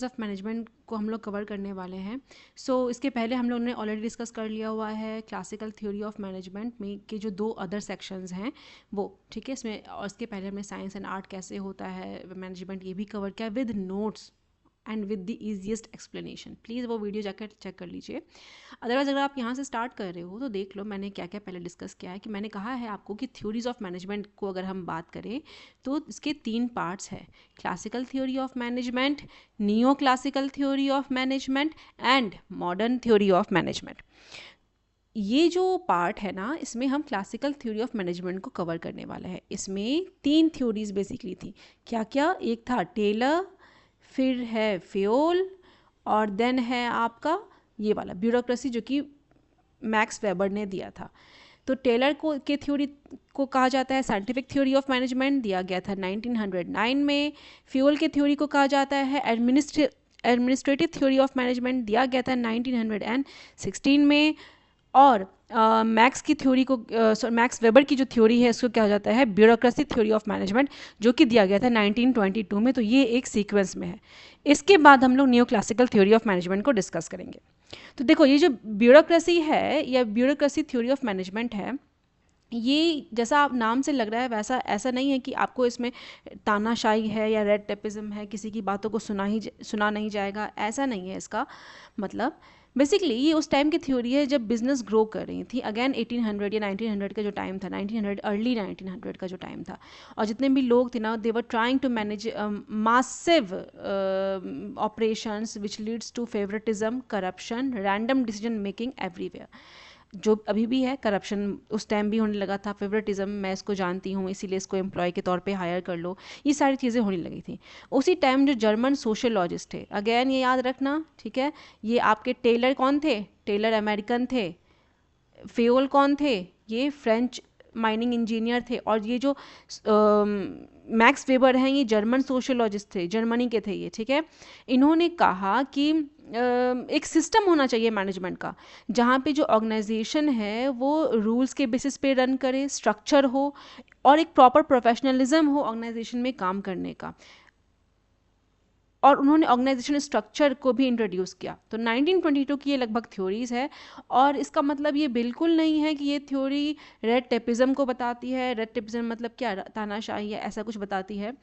Of management को हम लोग कवर करने वाले हैं। इसके पहले हम लोग ने ऑलरेडी डिस्कस कर लिया हुआ है क्लासिकल थ्योरी ऑफ मैनेजमेंट में के जो 2 अदर सेक्शंस हैं वो, ठीक है। इसमें और इसके पहले हमने साइंस एंड आर्ट कैसे होता है मैनेजमेंट ये भी कवर किया with notes and with the easiest explanation. Please वो वीडियो जाकर चेक कर लीजिए। अदरवाइज अगर आप यहाँ से स्टार्ट कर रहे हो तो देख लो मैंने क्या क्या पहले डिस्कस किया है। कि मैंने कहा है आपको कि थ्योरीज ऑफ मैनेजमेंट को अगर हम बात करें तो इसके 3 पार्ट्स हैं, classical theory of management, neo classical theory of management and modern theory of management. ये जो पार्ट है ना, इसमें हम क्लासिकल थ्योरी ऑफ मैनेजमेंट को कवर करने वाले हैं। इसमें 3 थ्योरीज बेसिकली थी। क्या क्या? एक था टेलर, फिर है फेयोल, और देन है आपका ये वाला ब्यूरोक्रेसी जो कि मैक्स वेबर ने दिया था। तो टेलर को के थ्योरी को कहा जाता है साइंटिफिक थ्योरी ऑफ मैनेजमेंट, दिया गया था 1909 में। फ्यूल के थ्योरी को कहा जाता है एडमिनिस्ट्रेटिव थ्योरी ऑफ मैनेजमेंट, दिया गया था 1916 में। और मैक्स की थ्योरी को मैक्स वेबर की जो थ्योरी है इसको कहा जाता है ब्यूरोक्रेसी थ्योरी ऑफ मैनेजमेंट, जो कि दिया गया था 1922 में। तो ये एक सीक्वेंस में है। इसके बाद हम लोग new classical theory of management को डिस्कस करेंगे। तो देखो, ये जो ब्यूरोक्रेसी है या ब्यूरोक्रेसी थ्योरी ऑफ मैनेजमेंट है, ये जैसा आप नाम से लग रहा है वैसा ऐसा नहीं है कि आपको इसमें तानाशाही है या रेड टेपिज्म है, किसी की बातों को सुना नहीं जाएगा, ऐसा नहीं है इसका मतलब। बेसिकली ये उस टाइम की थ्योरी है जब बिजनेस ग्रो कर रही थी। अगेन 1800 या 1900 का जो टाइम था, 1900 अर्ली 1900 का जो टाइम था, और जितने भी लोग थे ना, they were trying to manage massive operations which leads to favouritism, corruption, random decision making everywhere. जो अभी भी है, करप्शन उस टाइम भी होने लगा था, फेवरेटिज्म मैं इसको जानती हूँ इसीलिए इसको एम्प्लॉय के तौर पे हायर कर लो, ये सारी चीज़ें होने लगी थी। उसी टाइम जो जर्मन सोशलॉजिस्ट थे, अगेन ये याद रखना, ठीक है, ये आपके टेलर कौन थे? टेलर अमेरिकन थे। फेयोल कौन थे? ये फ्रेंच माइनिंग इंजीनियर थे। और ये जो मैक्स वेबर हैं, ये जर्मन सोशलॉजिस्ट थे, जर्मनी के थे ये, ठीक है। इन्होंने कहा कि एक सिस्टम होना चाहिए मैनेजमेंट का, जहाँ पे जो ऑर्गेनाइजेशन है वो रूल्स के बेसिस पे रन करे, स्ट्रक्चर हो और एक प्रॉपर प्रोफेशनलिज्म हो ऑर्गेनाइजेशन में काम करने का। और उन्होंने ऑर्गेनाइजेशन स्ट्रक्चर को भी इंट्रोड्यूस किया। तो 1922 की ये लगभग थ्योरीज है। और इसका मतलब ये बिल्कुल नहीं है कि ये थ्योरी रेड टेपिज्म को बताती है। रेड टेपिज्म मतलब क्या? तानाशाही या ऐसा कुछ बताती है।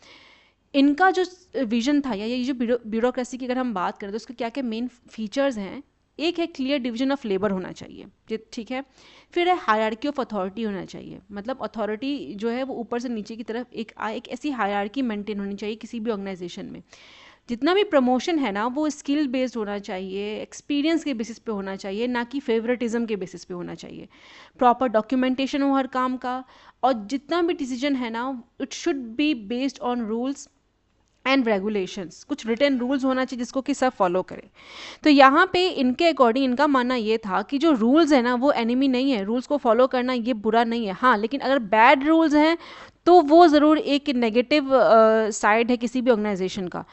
इनका जो विजन था या ये जो ब्यूरोक्रेसी की अगर हम बात करें तो उसके क्या क्या मेन फीचर्स हैं। एक है क्लियर डिवीजन ऑफ लेबर होना चाहिए, ठीक है। फिर है हायरार्की ऑफ अथॉरिटी होना चाहिए, मतलब अथॉरिटी जो है वो ऊपर से नीचे की तरफ एक ऐसी हायरार्की मेंटेन होनी चाहिए किसी भी ऑर्गेनाइजेशन में। जितना भी प्रमोशन है ना, वो स्किल बेस्ड होना चाहिए, एक्सपीरियंस के बेसिस पे होना चाहिए, ना कि फेवरेटिज्म के बेसिस पे होना चाहिए। प्रॉपर डॉक्यूमेंटेशन हो हर काम का, और जितना भी डिसीजन है ना, it should be based on rules and regulations. कुछ रिटन रूल्स होना चाहिए जिसको कि सब फॉलो करें। तो यहाँ पे इनके अकॉर्डिंग इनका मानना ये था कि जो रूल्स है ना वो एनिमी नहीं है, रूल्स को फॉलो करना ये बुरा नहीं है। हाँ, लेकिन अगर बैड रूल्स हैं तो वो ज़रूर एक नेगेटिव साइड है किसी भी ऑर्गेनाइजेशन का।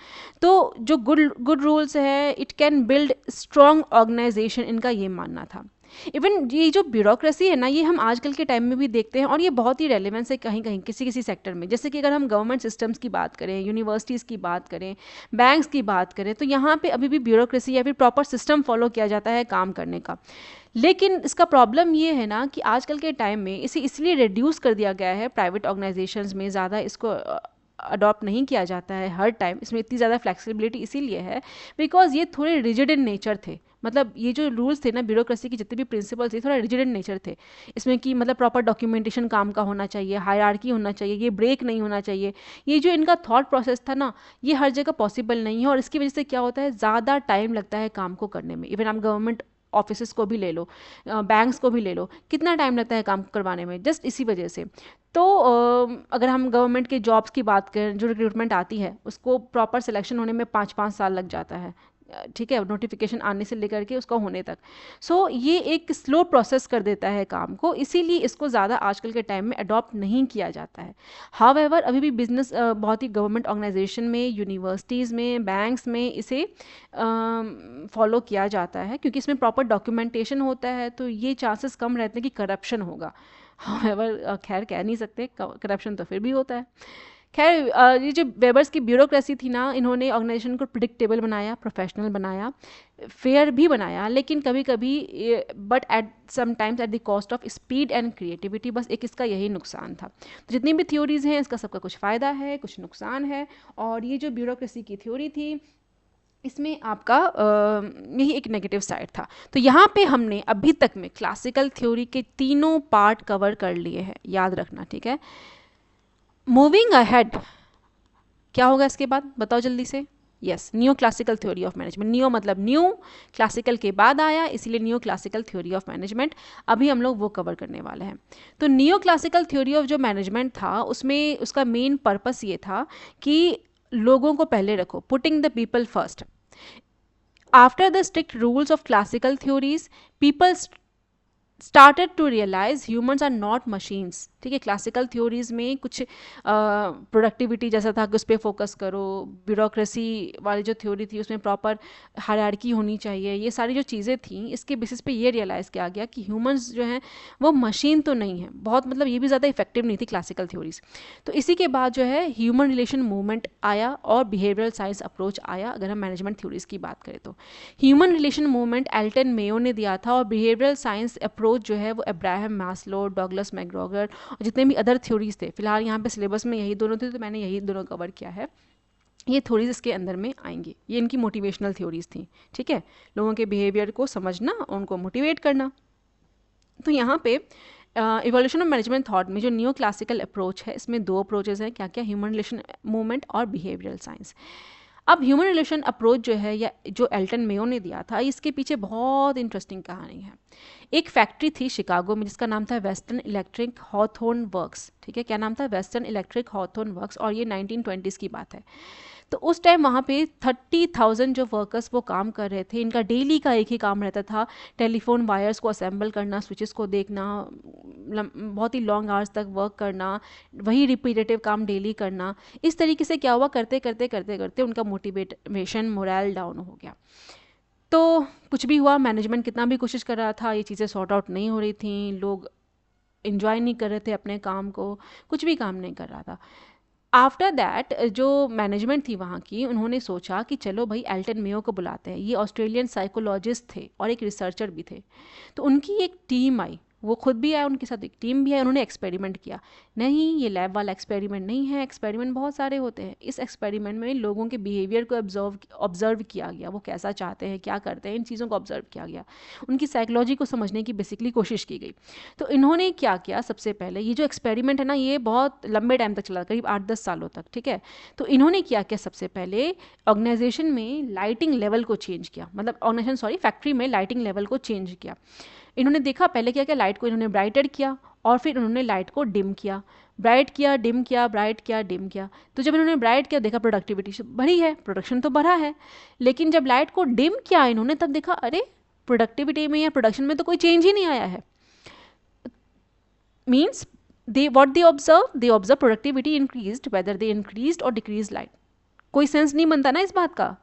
तो जो गुड रूल्स है, it can build strong organisation, इनका ये मानना था। इवन ये जो ब्यूरोक्रेसी है ना, ये हम आजकल के टाइम में भी देखते हैं, और ये बहुत ही रेलेवेंस है कहीं कहीं किसी किसी सेक्टर में। जैसे कि अगर हम गवर्नमेंट सिस्टम्स की बात करें, यूनिवर्सिटीज़ की बात करें, बैंक्स की बात करें, तो यहाँ पे अभी भी ब्यूरोक्रेसी या फिर प्रॉपर सिस्टम फॉलो किया जाता है काम करने का। लेकिन इसका प्रॉब्लम ये है ना कि आजकल के टाइम में इसे इसलिए रिड्यूस कर दिया गया है, प्राइवेट ऑर्गेनाइजेशंस में ज़्यादा इसको अडॉप्ट नहीं किया जाता है हर टाइम। इसमें इतनी ज़्यादा फ्लेक्सिबिलिटी इसीलिए है बिकॉज ये थोड़े रिजिड इन नेचर थे। मतलब ये जो रूल्स थे ना ब्यूरोक्रेसी के, जितने भी प्रिंसिपल्स थे, थोड़ा रिजिड इन नेचर थे। इसमें कि मतलब प्रॉपर डॉक्यूमेंटेशन काम का होना चाहिए, हायरार्की होना चाहिए, ये ब्रेक नहीं होना चाहिए। ये जो इनका थॉट प्रोसेस था ना, ये हर जगह पॉसिबल नहीं है, और इसकी वजह से क्या होता है, ज़्यादा टाइम लगता है काम को करने में। इवन आप गवर्नमेंट ऑफिस को भी ले लो, बैंक्स को भी ले लो, कितना टाइम लगता है काम करवाने में, जस्ट इसी वजह से। तो अगर हम गवर्नमेंट के जॉब्स की बात करें, जो रिक्रूटमेंट आती है उसको प्रॉपर सिलेक्शन होने में 5-5 साल लग जाता है, ठीक है, नोटिफिकेशन आने से लेकर के उसका होने तक। ये एक स्लो प्रोसेस कर देता है काम को, इसीलिए इसको ज़्यादा आजकल के टाइम में अडॉप्ट नहीं किया जाता है। हाउएवर अभी भी बिजनेस बहुत ही गवर्नमेंट ऑर्गेनाइजेशन में, यूनिवर्सिटीज़ में, बैंक्स में इसे फॉलो किया जाता है, क्योंकि इसमें प्रॉपर डॉक्यूमेंटेशन होता है, तो ये चांसेस कम रहते हैं कि करप्शन होगा। हाउएवर खैर कह नहीं सकते, करप्शन तो फिर भी होता है। खैर ये जो वेबर्स की ब्यूरोक्रेसी थी ना, इन्होंने ऑर्गेनाइजेशन को प्रिडिक्टेबल बनाया, प्रोफेशनल बनाया, फेयर भी बनाया, लेकिन कभी कभी but at sometimes at the cost of speed and creativity. बस एक इसका यही नुकसान था। तो जितनी भी थ्योरीज़ हैं इसका सबका कुछ फ़ायदा है, कुछ नुकसान है। और ये जो ब्यूरोक्रेसी की थ्योरी थी इसमें आपका यही एक नेगेटिव साइड था। तो यहाँ पे हमने अभी तक में क्लासिकल थ्योरी के तीनों पार्ट कवर कर लिए हैं, याद रखना, ठीक है। मूविंग अहेड, क्या होगा इसके बाद बताओ जल्दी से। Yes, new classical theory of management. New मतलब न्यू, क्लासिकल के बाद आया, इसीलिए new classical theory of management. अभी हम लोग वो कवर करने वाले हैं। तो न्यू क्लासिकल थ्योरी ऑफ जो मैनेजमेंट था उसमें उसका मेन पर्पस ये था कि लोगों को पहले रखो, putting the people first. After the strict rules of classical theories people started to realize humans are not machines। ठीक है, क्लासिकल थ्योरीज में कुछ प्रोडक्टिविटी जैसा था कि उस पर फोकस करो, ब्यूरोक्रेसी वाली जो थ्योरी थी उसमें प्रॉपर हायरार्की होनी चाहिए, ये सारी जो चीज़ें थी इसके बेसिस पे ये रियलाइज़ किया गया कि ह्यूमंस जो हैं वो मशीन तो नहीं है बहुत, मतलब ये भी ज़्यादा इफेक्टिव नहीं थी क्लासिकल थ्योरीज। तो इसी के बाद जो है ह्यूमन रिलेशन मूवमेंट आया और बिहेवियरल साइंस अप्रोच आया। अगर हम मैनेजमेंट थ्योरीज की बात करें तो human relation movement Elton Mayo ने दिया था, और बिहेवियरल साइंस अप्रोच जो है वो अब्राहम मास्लो, डॉगलस मैकग्रेगर और जितने भी अदर थ्योरीज थे। फिलहाल यहाँ पे सिलेबस में यही दोनों थे तो मैंने यही दोनों कवर किया है। ये थ्योरीज इसके अंदर में आएंगी, ये इनकी मोटिवेशनल थ्योरीज थी। ठीक है, लोगों के बिहेवियर को समझना और उनको मोटिवेट करना। तो यहाँ पे इवोल्यूशन ऑफ मैनेजमेंट थॉट में जो न्यू क्लासिकल अप्रोच है इसमें दो अप्रोचेस हैं, क्या क्या, ह्यूमन रिलेशन मूवमेंट और बिहेवियरल साइंस। अब ह्यूमन रिलेशन अप्रोच जो है या जो एल्टन मेयो ने दिया था, इसके पीछे बहुत इंटरेस्टिंग कहानी है। एक फैक्ट्री थी शिकागो में जिसका नाम था वेस्टर्न इलेक्ट्रिक हॉथोर्न वर्क्स। ठीक है, क्या नाम था, वेस्टर्न इलेक्ट्रिक हॉथोर्न वर्क्स, और ये 1920s की बात है। तो उस टाइम वहाँ पे 30,000 जो वर्कर्स वो काम कर रहे थे। इनका डेली का एक ही काम रहता था, टेलीफोन वायर्स को असेंबल करना, स्विचेस को देखना, बहुत ही लॉन्ग आवर्स तक वर्क करना, वही रिपीटेटिव काम डेली करना। इस तरीके से क्या हुआ, करते करते करते करते उनका मोटिवेशन मोरल डाउन हो गया। तो कुछ भी हुआ, मैनेजमेंट कितना भी कोशिश कर रहा था, ये चीज़ें सॉर्ट आउट नहीं हो रही थी, लोग इन्जॉय नहीं कर रहे थे अपने काम को, कुछ भी काम नहीं कर रहा था। आफ्टर दैट जो मैनेजमेंट थी वहाँ की, उन्होंने सोचा कि चलो भाई एल्टन मेयो को बुलाते हैं। ये ऑस्ट्रेलियन साइकोलॉजिस्ट थे और एक रिसर्चर भी थे। तो उनकी एक टीम आई, वो खुद भी आए, उनके साथ एक टीम भी है। उन्होंने एक्सपेरिमेंट किया। नहीं, ये लैब वाला एक्सपेरिमेंट नहीं है, एक्सपेरिमेंट बहुत सारे होते हैं। इस एक्सपेरिमेंट में लोगों के बिहेवियर को ऑब्जर्व किया गया, वो कैसा चाहते हैं, क्या करते हैं, इन चीज़ों को ऑब्जर्व किया गया, उनकी साइकोलॉजी को समझने की बेसिकली कोशिश की गई। तो इन्होंने क्या किया, सबसे पहले ये जो एक्सपेरिमेंट है ना, ये बहुत लंबे टाइम तक चला, करीब 8-10 सालों तक। ठीक है, तो इन्होंने क्या किया, सबसे पहले ऑर्गेनाइजेशन में लाइटिंग लेवल को चेंज किया, मतलब ऑर्गेनाइजेशन फैक्ट्री में लाइटिंग लेवल को चेंज किया। इन्होंने देखा पहले क्या किया, लाइट को इन्होंने ब्राइटर किया और फिर उन्होंने लाइट को डिम किया, ब्राइट किया, डिम किया, ब्राइट किया, डिम किया। तो जब इन्होंने ब्राइट किया, देखा प्रोडक्टिविटी बढ़ी है, प्रोडक्शन तो बढ़ा है। लेकिन जब लाइट को डिम किया इन्होंने, तब देखा अरे प्रोडक्टिविटी में या प्रोडक्शन में तो कोई चेंज ही नहीं आया है। Means they observe productivity increased whether they increased or decreased light। कोई सेंस नहीं बनता ना इस बात का।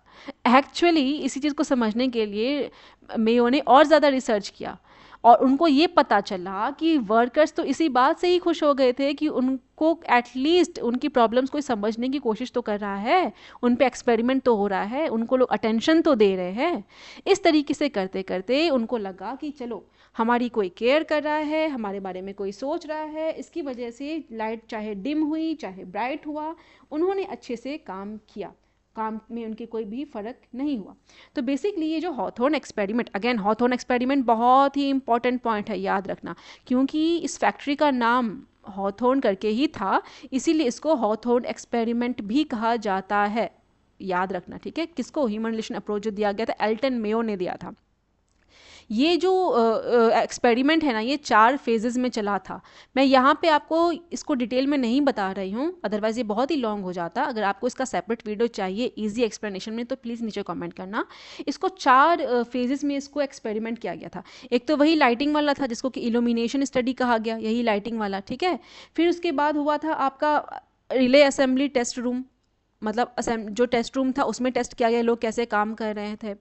एक्चुअली इसी चीज़ को समझने के लिए मेयो ने और ज़्यादा रिसर्च किया और उनको ये पता चला कि वर्कर्स तो इसी बात से ही खुश हो गए थे कि उनको एटलीस्ट उनकी प्रॉब्लम्स को समझने की कोशिश तो कर रहा है, उन पे एक्सपेरिमेंट तो हो रहा है, उनको लोग अटेंशन तो दे रहे हैं। इस तरीके से करते करते उनको लगा कि चलो हमारी कोई केयर कर रहा है, हमारे बारे में कोई सोच रहा है। इसकी वजह से लाइट चाहे डिम हुई चाहे ब्राइट हुआ, उन्होंने अच्छे से काम किया, काम में उनके कोई भी फ़र्क नहीं हुआ। तो बेसिकली ये जो Hawthorne experiment, again Hawthorne experiment बहुत ही इंपॉर्टेंट पॉइंट है, याद रखना, क्योंकि इस फैक्ट्री का नाम हॉथोर्न करके ही था, इसीलिए इसको हॉथोर्न एक्सपेरिमेंट भी कहा जाता है, याद रखना। ठीक है, किसको, ह्यूमन रिलेशन अप्रोच जो दिया गया था, एल्टन मेयो ने दिया था। ये जो एक्सपेरिमेंट है ना, ये 4 फेजेस में चला था। मैं यहाँ पे आपको इसको डिटेल में नहीं बता रही हूँ, अदरवाइज़ ये बहुत ही लॉन्ग हो जाता। अगर आपको इसका सेपरेट वीडियो चाहिए इजी एक्सप्लेनेशन में तो प्लीज़ नीचे कमेंट करना। इसको 4 फेजेस में इसको एक्सपेरिमेंट किया गया था। एक तो वही लाइटिंग वाला था जिसको कि इल्यूमिनेशन स्टडी कहा गया, यही लाइटिंग वाला। ठीक है, फिर उसके बाद हुआ था आपका रिले असेंबली टेस्ट रूम, मतलब जो टेस्ट रूम था उसमें टेस्ट किया गया लोग कैसे काम कर रहे थे।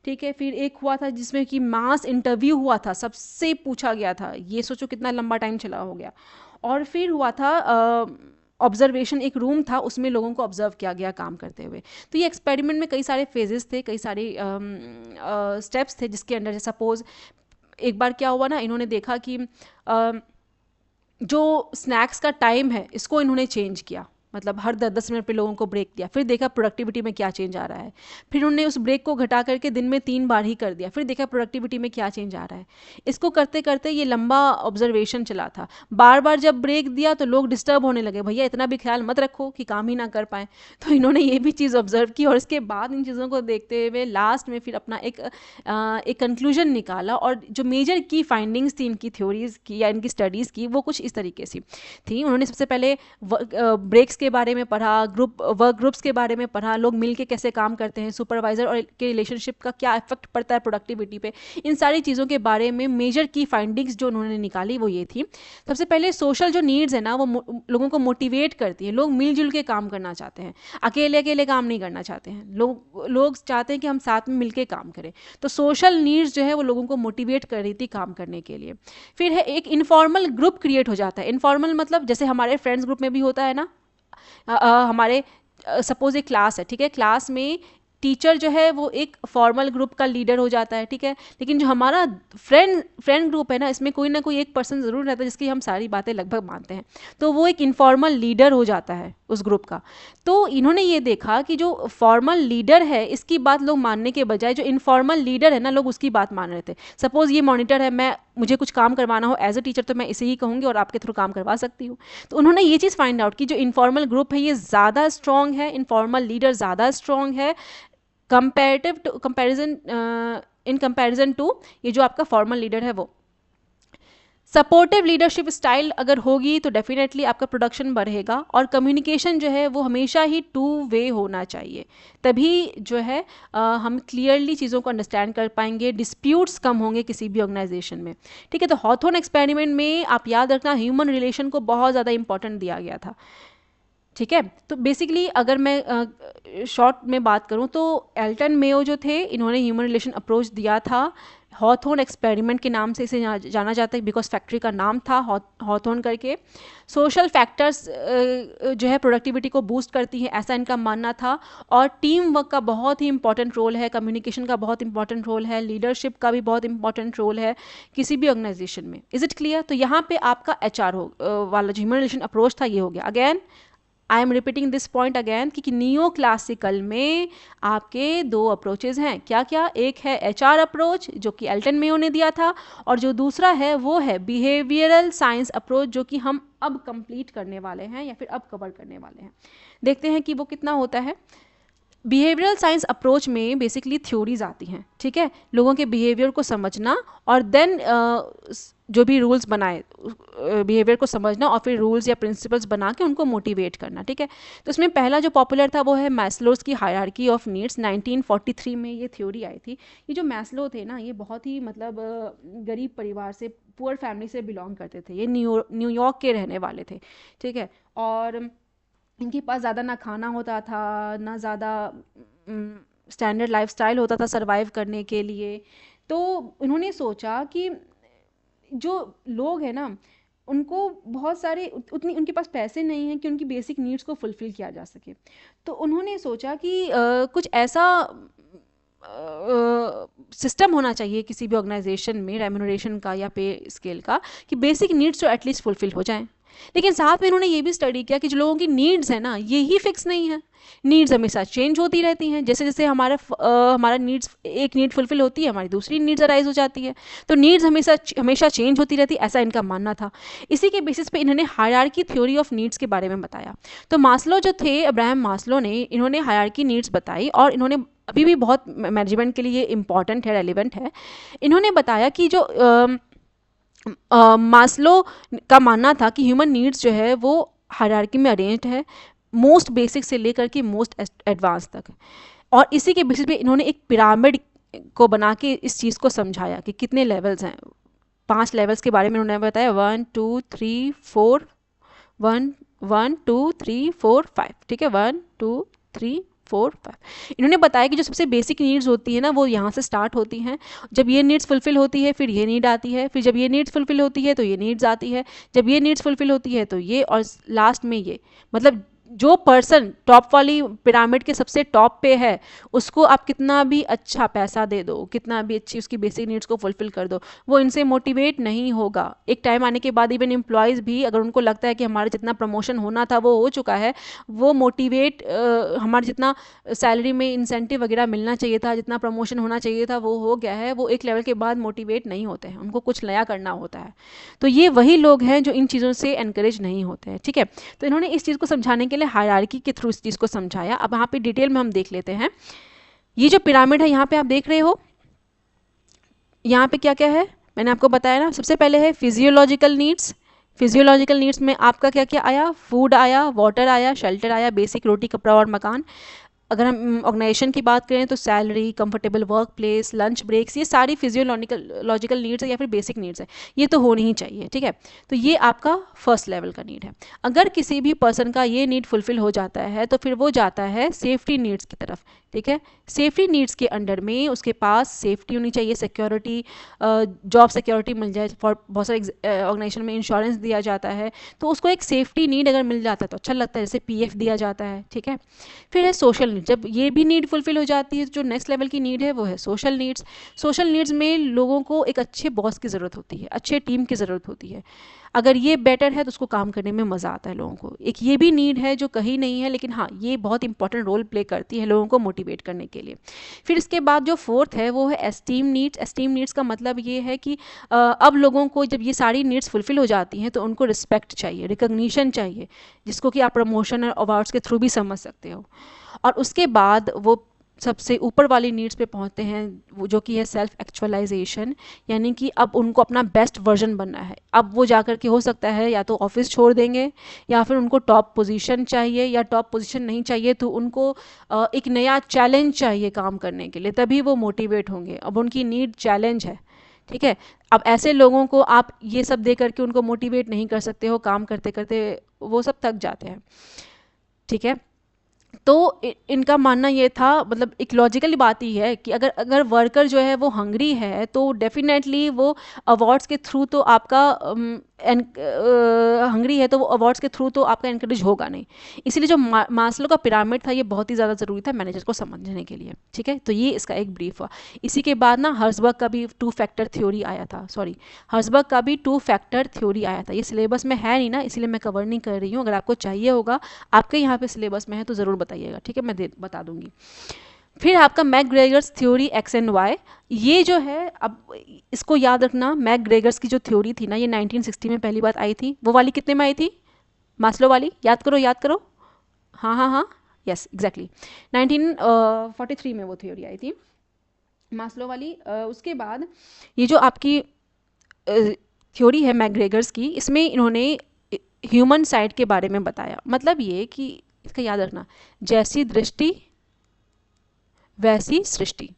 ठीक है, फिर एक हुआ था जिसमें कि मास इंटरव्यू हुआ था, सबसे पूछा गया था। ये सोचो कितना लंबा टाइम चला हो गया। और फिर हुआ था ऑब्जर्वेशन, एक रूम था उसमें लोगों को ऑब्जर्व किया गया काम करते हुए। तो ये एक्सपेरिमेंट में कई सारे फेजेस थे, कई सारे स्टेप्स थे, जिसके अंडर सपोज एक बार क्या हुआ ना, इन्होंने देखा कि जो स्नैक्स का टाइम है इसको इन्होंने चेंज किया, मतलब हर 10-10 मिनट पे लोगों को ब्रेक दिया। फिर देखा प्रोडक्टिविटी में क्या चेंज आ रहा है। फिर उन्होंने उस ब्रेक को घटा करके दिन में 3 बार ही कर दिया। फिर देखा प्रोडक्टिविटी में क्या चेंज आ रहा है। इसको करते करते ये लंबा ऑब्जर्वेशन चला था। बार बार जब ब्रेक दिया तो लोग डिस्टर्ब होने लगे, भैया इतना भी ख्याल मत रखो कि काम ही ना कर पाए। तो इन्होंने ये भी चीज़ ऑब्जर्व की और इसके बाद इन चीज़ों को देखते हुए लास्ट में फिर अपना एक कंक्लूजन निकाला। और जो मेजर की फाइंडिंग्स थी इनकी थ्योरीज की या इनकी स्टडीज़ की, वो कुछ इस तरीके से थी। उन्होंने सबसे पहले ब्रेक्स के बारे में पढ़ा, वर्क ग्रुप्स के बारे में पढ़ा, लोग मिलके कैसे काम करते हैं, सुपरवाइजर और के रिलेशनशिप का क्या इफेक्ट पड़ता है प्रोडक्टिविटी पे। इन सारी चीज़ों के बारे में मेजर की फाइंडिंग्स जो उन्होंने निकाली वो ये थी। सबसे पहले सोशल जो नीड्स है ना, वो लोगों को मोटिवेट करती है। लोग मिलजुल के काम करना चाहते हैं, अकेले अकेले काम नहीं करना चाहते हैं। लोग चाहते हैं कि हम साथ में मिलके काम करें। तो सोशल नीड्स जो है वो लोगों को मोटिवेट कर रही थी काम करने के लिए। फिर है एक इनफॉर्मल ग्रुप क्रिएट हो जाता है। इनफॉर्मल मतलब जैसे हमारे फ्रेंड्स ग्रुप में भी होता है ना, हमारे सपोज एक क्लास है, ठीक है, क्लास में टीचर जो है वो एक फॉर्मल ग्रुप का लीडर हो जाता है, ठीक है, लेकिन जो हमारा फ्रेंड ग्रुप है ना, इसमें कोई ना कोई एक पर्सन ज़रूर रहता है जिसकी हम सारी बातें लगभग मानते हैं, तो वो एक इनफॉर्मल लीडर हो जाता है उस ग्रुप का। तो इन्होंने ये देखा कि जो फॉर्मल लीडर है इसकी बात लोग मानने के बजाय जो इनफॉर्मल लीडर है ना, लोग उसकी बात मान रहे थे। सपोज ये मॉनिटर है, मुझे कुछ काम करवाना हो एज अ टीचर तो मैं इसे ही कहूँगी और आपके थ्रू काम करवा सकती हूँ। तो उन्होंने ये चीज़ फाइंड आउट कि जो इनफॉर्मल ग्रुप है ये ज़्यादा स्ट्रॉन्ग है, इनफॉर्मल लीडर ज़्यादा स्ट्रॉन्ग है इन कंपैरिजन टू ये जो आपका फॉर्मल लीडर है वो। सपोर्टिव लीडरशिप स्टाइल अगर होगी तो डेफिनेटली आपका प्रोडक्शन बढ़ेगा। और कम्युनिकेशन जो है वो हमेशा ही 2 वे होना चाहिए, तभी जो है हम क्लियरली चीज़ों को अंडरस्टैंड कर पाएंगे, डिस्प्यूट्स कम होंगे किसी भी ऑर्गेनाइजेशन में, ठीक है। तो हॉथॉर्न एक्सपेरिमेंट में आप याद रखना ह्यूमन रिलेशन को बहुत ज़्यादा इंपॉर्टेंट दिया गया था, ठीक है। तो बेसिकली अगर मैं शॉर्ट में बात करूं तो एल्टन मेयो जो थे इन्होंने ह्यूमन रिलेशन अप्रोच दिया था। हॉथॉर्न एक्सपेरिमेंट के नाम से इसे जाना जाता है बिकॉज फैक्ट्री का नाम था हॉथॉर्न करके। सोशल फैक्टर्स जो है प्रोडक्टिविटी को बूस्ट करती है ऐसा इनका मानना था। और टीम वर्क का बहुत ही इंपॉर्टेंट रोल है, कम्युनिकेशन का बहुत इंपॉर्टेंट रोल है, लीडरशिप का भी बहुत इंपॉर्टेंट रोल है किसी भी ऑर्गेनाइजेशन में। Is it clear? तो यहाँ पे आपका HR वाला जो ह्यूमन रिलेशन अप्रोच था ये हो गया। Again I am repeating this point again कि नियो क्लासिकल में आपके 2 अप्रोचेज हैं। क्या क्या? एक है HR अप्रोच जो कि एल्टन मेयो ने दिया था, और जो दूसरा है वो है बिहेवियरल साइंस अप्रोच जो कि हम अब कंप्लीट करने वाले हैं या फिर अब कवर करने वाले हैं। देखते हैं कि वो कितना होता है। बिहेवियरल साइंस अप्रोच में बेसिकली थ्योरीज आती हैं, ठीक है, लोगों के बिहेवियर को समझना और देन जो भी रूल्स बनाए बिहेवियर को समझना और फिर रूल्स या प्रिंसिपल्स बना के उनको मोटिवेट करना, ठीक है। तो इसमें पहला जो पॉपुलर था वो है मैस्लोज की हायरार्की ऑफ नीड्स। 1943 में ये थ्योरी आई थी। ये जो मैस्लो थे ना, ये बहुत ही मतलब गरीब परिवार से, पुअर फैमिली से बिलोंग करते थे। ये न्यूयॉर्क के रहने वाले थे, ठीक है। और इनके पास ज़्यादा ना खाना होता था ना ज़्यादा स्टैंडर्ड लाइफस्टाइल होता था सरवाइव करने के लिए। तो उन्होंने सोचा कि जो लोग हैं ना उनको बहुत सारे उतनी उनके पास पैसे नहीं हैं कि उनकी बेसिक नीड्स को फुलफ़िल किया जा सके। तो उन्होंने सोचा कि कुछ ऐसा सिस्टम होना चाहिए किसी भी ऑर्गेनाइजेशन में रेम्यूनरेशन का या पे स्केल का कि बेसिक नीड्स तो एटलीस्ट फुलफ़िल हो जाएं। लेकिन साथ में इन्होंने ये भी स्टडी किया कि जो लोगों की नीड्स है ना ये ही फिक्स नहीं है, नीड्स हमेशा चेंज होती रहती हैं। जैसे जैसे हमारा नीड्स, एक नीड फुलफिल होती है हमारी दूसरी नीड्स अराइज हो जाती है, तो नीड्स हमेशा चेंज होती रहती, ऐसा इनका मानना था। इसी के बेसिस पे इन्होंने हायरार्की थ्योरी ऑफ नीड्स के बारे में बताया। तो मास्लो जो थे, अब्राहम मास्लो ने, इन्होंने हायरार्की नीड्स बताई और इन्होंने अभी भी बहुत मैनेजमेंट के लिए इंपॉर्टेंट है, रेलिवेंट है। इन्होंने बताया कि जो मास्लो का मानना था कि ह्यूमन नीड्स जो है वो हायरार्की में अरेंज्ड है, मोस्ट बेसिक से लेकर के मोस्ट एडवांस तक। और इसी के बेसिस पे इन्होंने एक पिरामिड को बना के इस चीज़ को समझाया कि कितने लेवल्स हैं। 5 लेवल्स के बारे में उन्होंने बताया, 1 2 3 4 1 1 2 3 4 5, ठीक है, 1 2 3 4 5। इन्होंने बताया कि जो सबसे बेसिक नीड्स होती है ना वो यहाँ से स्टार्ट होती हैं। जब ये नीड्स फुलफिल होती है फिर ये नीड आती है, फिर जब ये नीड्स फुलफिल होती है तो ये नीड्स आती है, जब ये नीड्स फुलफिल होती है तो ये, और लास्ट में ये। मतलब जो पर्सन टॉप वाली पिरामिड के सबसे टॉप पे है उसको आप कितना भी अच्छा पैसा दे दो, कितना भी अच्छी उसकी बेसिक नीड्स को फुलफिल कर दो, वो इनसे मोटिवेट नहीं होगा। एक टाइम आने के बाद इवन एम्प्लॉयज़ भी अगर उनको लगता है कि हमारा जितना प्रमोशन होना था वो हो चुका है, वो मोटिवेट हमारा जितना सैलरी में इंसेंटिव वगैरह मिलना चाहिए था, जितना प्रमोशन होना चाहिए था वो हो गया है, वो एक लेवल के बाद मोटिवेट नहीं होते हैं, उनको कुछ नया करना होता है। तो ये वही लोग हैं जो इन चीज़ों से एनकरेज नहीं होते हैं, ठीक है। तो इन्होंने इस चीज़ को समझाने के लिए हायरार्की के थ्रू इस चीज़ को समझाया। अब यहाँ पे डिटेल में हम देख लेते हैं। ये जो पिरामिड है यहाँ पे आप देख रहे हो, यहाँ पे क्या क्या है मैंने आपको बताया ना। सबसे पहले है फिजियोलॉजिकल नीड्स। फिजियोलॉजिकल नीड्स में आपका क्या क्या आया, फूड आया, वाटर आया, शेल्टर आया, बेसिक रोटी कपड़ा और मकान। अगर हम ऑर्गेनाइजेशन की बात करें तो salary, comfortable work place, lunch breaks, ये सारी फिजियोलॉजिकल नीड्स है या फिर बेसिक नीड्स है, ये तो होनी ही चाहिए, ठीक है। तो ये आपका फर्स्ट लेवल का नीड है। अगर किसी भी पर्सन का ये नीड फुलफिल हो जाता है तो फिर वो जाता है सेफ्टी नीड्स की तरफ, ठीक है। सेफ्टी नीड्स के अंडर में उसके पास सेफ्टी होनी चाहिए, सिक्योरिटी, जॉब सिक्योरिटी मिल जाए। फॉर बहुत सारे ऑर्गेनाइजेशन में इंश्योरेंस दिया जाता है, तो उसको एक सेफ्टी नीड अगर मिल जाता है तो अच्छा लगता है, जैसे पीएफ दिया जाता है, ठीक है। फिर है सोशल नीड। जब ये भी नीड फुलफिल हो जाती है तो जो नेक्स्ट लेवल की नीड है वो है सोशल नीड्स। सोशल नीड्स में लोगों को एक अच्छे बॉस की ज़रूरत होती है, अच्छे टीम की ज़रूरत होती है। अगर ये बेटर है तो उसको काम करने में मज़ा आता है लोगों को। एक ये भी नीड है जो कहीं नहीं है, लेकिन हाँ ये बहुत इंपॉर्टेंट रोल प्ले करती है लोगों को मोटिवेट करने के लिए। फिर इसके बाद जो फोर्थ है वो है एस्टीम नीड्स। एस्टीम नीड्स का मतलब ये है कि अब लोगों को जब ये सारी नीड्स फुलफिल हो जाती हैं तो उनको रिस्पेक्ट चाहिए, रिकग्निशन चाहिए, जिसको कि आप प्रमोशन और अवार्ड्स के थ्रू भी समझ सकते हो। और उसके बाद वो सबसे ऊपर वाली नीड्स पे पहुंचते हैं, वो जो कि है सेल्फ एक्चुअलाइजेशन, यानी कि अब उनको अपना बेस्ट वर्जन बनना है। अब वो जाकर के हो सकता है या तो ऑफिस छोड़ देंगे, या फिर उनको टॉप पोजीशन चाहिए, या टॉप पोजीशन नहीं चाहिए तो उनको एक नया चैलेंज चाहिए काम करने के लिए, तभी वो मोटिवेट होंगे। अब उनकी नीड चैलेंज है, ठीक है। अब ऐसे लोगों को आप ये सब दे करके उनको मोटिवेट नहीं कर सकते हो, काम करते करते वो सब थक जाते हैं, ठीक है। तो इनका मानना ये था, मतलब एक लॉजिकल बात ही है कि अगर अगर वर्कर जो है वो हंग्री है तो डेफिनेटली वो अवार्ड्स के थ्रू तो आपका हंग्री है तो वो अवार्ड्स के थ्रू तो आपका इनकरेज होगा नहीं। इसीलिए जो मास्लो का पिरामिड था ये बहुत ही ज़्यादा ज़रूरी था मैनेजर को समझने के लिए, ठीक है। तो ये इसका एक ब्रीफ हुआ। इसी के बाद ना हर्सबर्ग का भी 2 फैक्टर थ्योरी आया था, हर्सबर्ग का भी 2 फैक्टर थ्योरी आया था। ये सिलेबस में है नहीं ना, इसलिए मैं कवर नहीं कर रही हूँ। अगर आपको चाहिए होगा, आपके यहाँ पे सिलेबस में है तो ज़रूर बताइएगा, ठीक है, मैं बता दूंगी। फिर आपका मैकग्रेगर्स थ्योरी एक्स एंड वाई, ये जो है अब इसको याद रखना। मैकग्रेगर्स की जो थ्योरी थी ना ये 1960 में पहली बात आई थी। वो वाली कितने में आई थी, मास्लो वाली? याद करो याद करो, हाँ हाँ हाँ, यस एग्जैक्टली 1943 में वो थ्योरी आई थी मास्लो वाली। उसके बाद ये जो आपकी थ्योरी है मैकग्रेगर्स की, इसमें इन्होंने ह्यूमन साइड के बारे में बताया। मतलब ये कि इसका याद रखना, जैसी दृष्टि वैसी सृष्टि,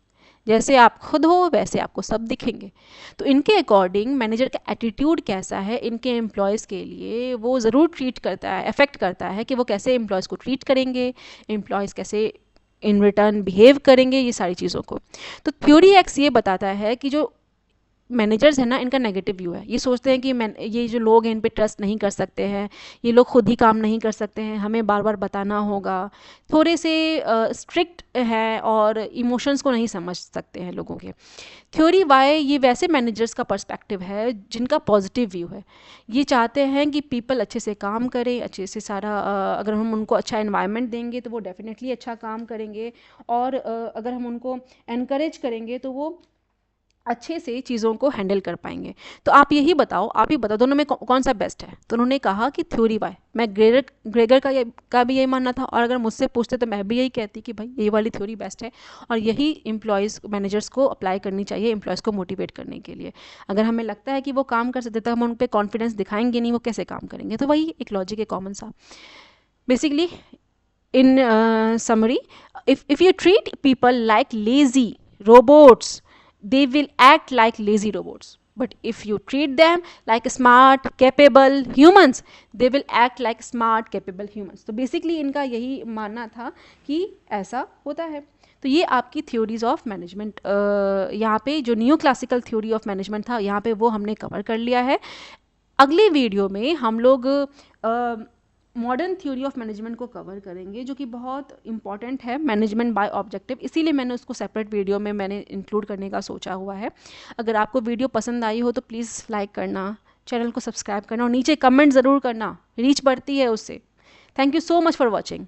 जैसे आप खुद हो वैसे आपको सब दिखेंगे। तो इनके अकॉर्डिंग मैनेजर का एटीट्यूड कैसा है इनके एम्प्लॉयज़ के लिए वो ज़रूर ट्रीट करता है, अफेक्ट करता है कि वो कैसे एम्प्लॉयज़ को ट्रीट करेंगे, एम्प्लॉयज़ कैसे इन रिटर्न बिहेव करेंगे, ये सारी चीज़ों को। तो थ्योरी एक्स ये बताता है कि जो मैनेजर्स हैं ना इनका नेगेटिव व्यू है। ये सोचते हैं कि ये जो लोग हैं इन पे ट्रस्ट नहीं कर सकते हैं, ये लोग खुद ही काम नहीं कर सकते हैं, हमें बार बार बताना होगा, थोड़े से स्ट्रिक्ट है और इमोशंस को नहीं समझ सकते हैं लोगों के। थ्योरी वाई ये वैसे मैनेजर्स का पर्सपेक्टिव है जिनका पॉजिटिव व्यू है। ये चाहते हैं कि पीपल अच्छे से काम करें, अच्छे से सारा अगर हम उनको अच्छा एनवायरनमेंट देंगे तो वो डेफिनेटली अच्छा काम करेंगे, और अगर हम उनको एनकरेज करेंगे तो वो अच्छे से चीज़ों को हैंडल कर पाएंगे। तो आप यही बताओ, आप ही बताओ दोनों में कौन सा बेस्ट है। तो उन्होंने कहा कि थ्योरी वाई। मैं ग्रेगर का भी यही मानना था, और अगर मुझसे पूछते तो मैं भी यही कहती कि भाई ये वाली थ्योरी बेस्ट है, और यही एम्प्लॉयज़ मैनेजर्स को अप्लाई करनी चाहिए एम्प्लॉयज़ को मोटिवेट करने के लिए। अगर हमें लगता है कि वो काम कर सकते तो हम उन पर कॉन्फिडेंस दिखाएंगे नहीं, वो कैसे काम करेंगे। तो वही एक लॉजिक है कॉमन सा। Basically in summary, if you treat people like lazy robots they will act like lazy robots। But if you treat them like smart, capable humans, they will act like smart, capable humans. तो basically इनका यही मानना था कि ऐसा होता है. तो ये आपकी थ्योरीज ऑफ मैनेजमेंट, यहाँ पे जो new classical theory of management था यहाँ पे वो हमने कवर कर लिया है. अगली वीडियो में हम लोग मॉडर्न थ्योरी ऑफ मैनेजमेंट को कवर करेंगे, जो कि बहुत इंपॉर्टेंट है, मैनेजमेंट बाय ऑब्जेक्टिव. इसीलिए मैंने उसको सेपरेट वीडियो में मैंने इंक्लूड करने का सोचा हुआ है. अगर आपको वीडियो पसंद आई हो तो प्लीज़ लाइक करना, चैनल को सब्सक्राइब करना और नीचे कमेंट ज़रूर करना, रीच बढ़ती है उससे. Thank you so much for watching.